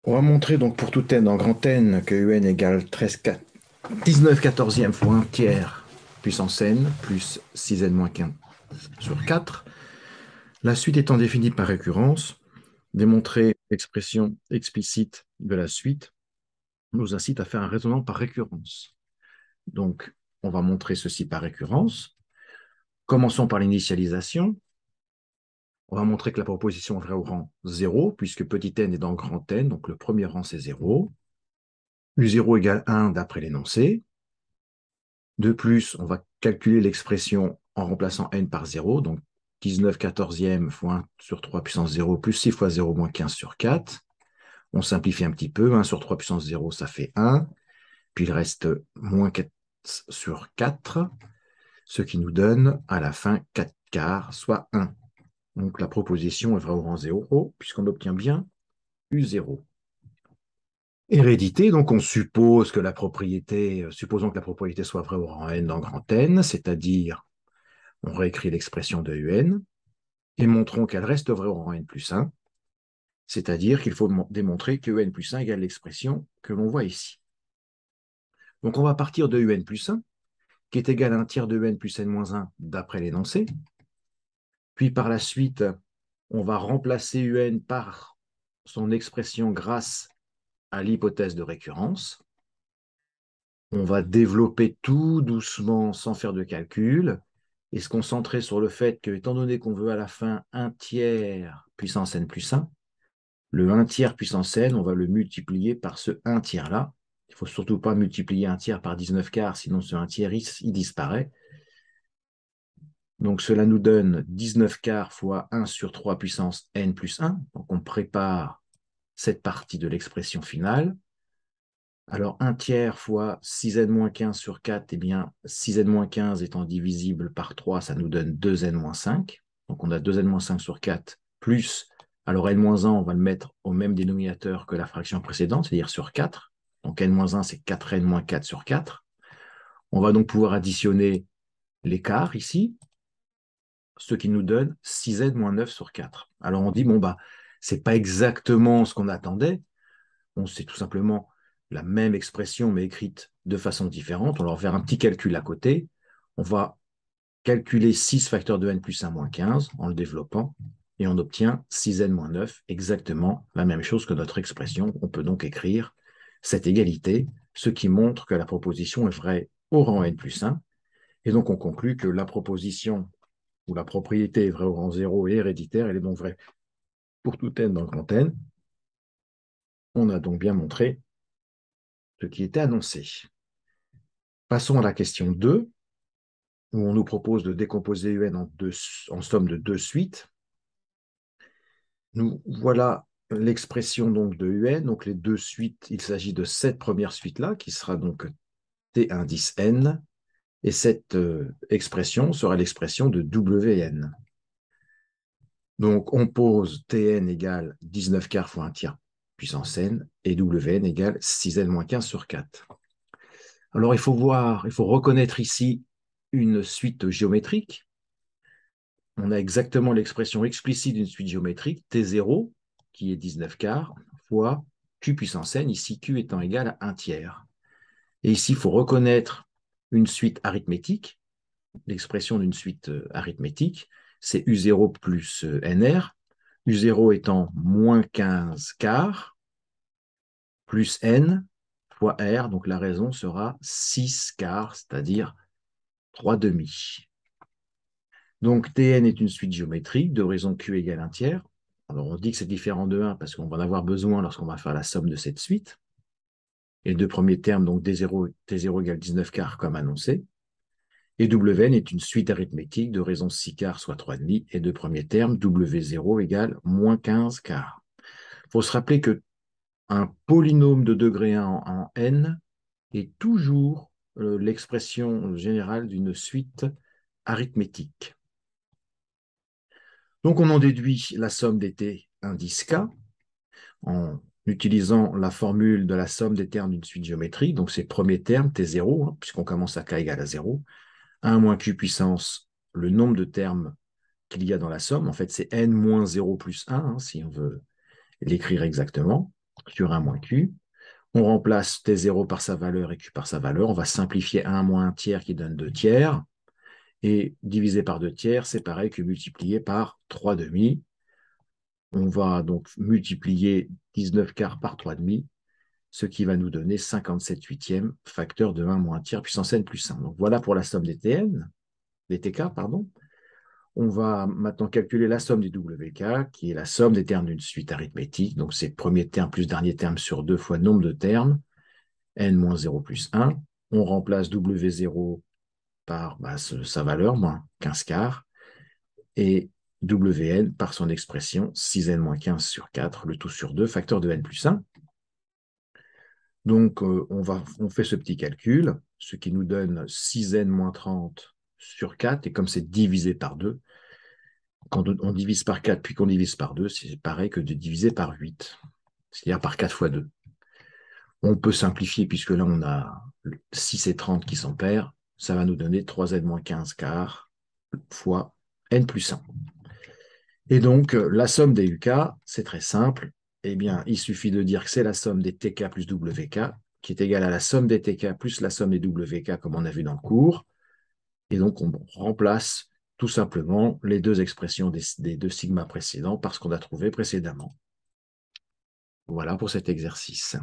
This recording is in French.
On va montrer donc pour tout n en grand N que un égale 19 quatorzième fois un tiers puissance n plus 6n moins 15 sur 4. La suite étant définie par récurrence, démontrer l'expression explicite de la suite nous incite à faire un raisonnement par récurrence. Donc, on va montrer ceci par récurrence. Commençons par l'initialisation. On va montrer que la proposition est vraie au rang 0, puisque petit n est dans grand N, donc le premier rang c'est 0. U0 égale 1 d'après l'énoncé. De plus, on va calculer l'expression en remplaçant n par 0, donc 19 quatorzième fois 1 sur 3 puissance 0 plus 6 fois 0 moins 15 sur 4. On simplifie un petit peu, 1 sur 3 puissance 0, ça fait 1, puis il reste moins 4 sur 4, ce qui nous donne à la fin 4 quarts, soit 1. Donc la proposition est vraie au rang 0, puisqu'on obtient bien U0. Hérédité, donc on suppose que la propriété, supposons que la propriété soit vraie au rang n dans grand N, c'est-à-dire on réécrit l'expression de un et montrons qu'elle reste vraie au rang n plus 1, c'est-à-dire qu'il faut démontrer que n plus 1 égale l'expression que l'on voit ici. Donc on va partir de un plus 1, qui est égal à un tiers de n plus n moins 1 d'après l'énoncé. Puis par la suite, on va remplacer un par son expression grâce à l'hypothèse de récurrence. On va développer tout doucement sans faire de calcul et se concentrer sur le fait que, étant donné qu'on veut à la fin un tiers puissance n plus 1, le 1 tiers puissance n, on va le multiplier par ce 1 tiers-là. Il ne faut surtout pas multiplier un tiers par 19 quarts, sinon ce 1 tiers, il disparaît. Donc cela nous donne 19 quarts fois 1 sur 3 puissance n plus 1. Donc on prépare cette partie de l'expression finale. Alors 1 tiers fois 6n moins 15 sur 4, eh bien 6n moins 15 étant divisible par 3, ça nous donne 2n moins 5. Donc on a 2n moins 5 sur 4 plus, alors n moins 1, on va le mettre au même dénominateur que la fraction précédente, c'est-à-dire sur 4. Donc n moins 1, c'est 4n moins 4 sur 4. On va donc pouvoir additionner l'écart ici, ce qui nous donne 6n moins 9 sur 4. Alors on dit, bon, bah, c'est pas exactement ce qu'on attendait. C'est tout simplement la même expression, mais écrite de façon différente. On va faire un petit calcul à côté. On va calculer 6 facteurs de n plus 1 moins 15 en le développant, et on obtient 6n moins 9, exactement la même chose que notre expression. On peut donc écrire cette égalité, ce qui montre que la proposition est vraie au rang n plus 1. Et donc on conclut que la proposition où la propriété est vraie au rang 0 et héréditaire, elle est donc vraie pour tout n dans grand N. On a donc bien montré ce qui était annoncé. Passons à la question 2, où on nous propose de décomposer un en somme de deux suites. Nous voilà l'expression donc de un. Donc les deux suites, il s'agit de cette première suite-là, qui sera donc t indice n, et cette expression sera l'expression de wn. Donc on pose tn égale 19 quarts fois 1 tiers puissance n, et wn égale 6n moins 15 sur 4. Alors il faut reconnaître ici une suite géométrique. On a exactement l'expression explicite d'une suite géométrique, T0, qui est 19 quarts, fois Q puissance n, ici Q étant égal à 1 tiers. Et ici, il faut reconnaître une suite arithmétique. L'expression d'une suite arithmétique, c'est U0 plus NR, U0 étant moins 15 quarts, plus N fois R, donc la raison sera 6 quarts, c'est-à-dire 3 demi. Donc Tn est une suite géométrique de raison Q égale 1 tiers. Alors on dit que c'est différent de 1 parce qu'on va en avoir besoin lorsqu'on va faire la somme de cette suite. Et les deux premiers termes, donc D0, T0 égale 19 quarts comme annoncé. Et Wn est une suite arithmétique de raison 6 quarts soit 3,5. Et deux premiers termes, W0 égale moins 15 quarts. Il faut se rappeler qu'un polynôme de degré 1 en n est toujours l'expression générale d'une suite arithmétique. Donc, on en déduit la somme des t indice k en utilisant la formule de la somme des termes d'une suite géométrique. Donc, ces premiers termes, t0, puisqu'on commence à k égale à 0, 1 moins q puissance, le nombre de termes qu'il y a dans la somme. En fait, c'est n moins 0 plus 1, si on veut l'écrire exactement. sur 1 moins Q. On remplace T0 par sa valeur et Q par sa valeur. On va simplifier 1 moins 1 tiers qui donne 2 tiers. Et divisé par 2 tiers, c'est pareil que multiplié par 3 demi. On va donc multiplier 19 quarts par 3 demi, ce qui va nous donner 57 huitièmes, facteur de 1 moins 1 tiers puissance n plus 1. Donc voilà pour la somme des TN, des TK, pardon. On va maintenant calculer la somme des WK, qui est la somme des termes d'une suite arithmétique. Donc c'est premier terme plus dernier terme sur 2 fois nombre de termes, n moins 0 plus 1. On remplace W0 par sa valeur, moins 15 quarts, et Wn par son expression 6n moins 15 sur 4, le tout sur 2, facteur de n plus 1. Donc, on fait ce petit calcul, ce qui nous donne 6n moins 30 sur 4, et comme c'est divisé par 2, quand on divise par 4 puis qu'on divise par 2, c'est pareil que de diviser par 8, c'est-à-dire par 4 fois 2. On peut simplifier, puisque là, on a 6 et 30 qui sont pairs, ça va nous donner 3n moins 15 quarts fois n plus 1. Et donc, la somme des UK, c'est très simple. Eh bien, il suffit de dire que c'est la somme des TK plus WK, qui est égale à la somme des TK plus la somme des WK, comme on a vu dans le cours. Et donc, on remplace tout simplement les deux expressions des deux sigma précédents par ce qu'on a trouvé précédemment. Voilà pour cet exercice.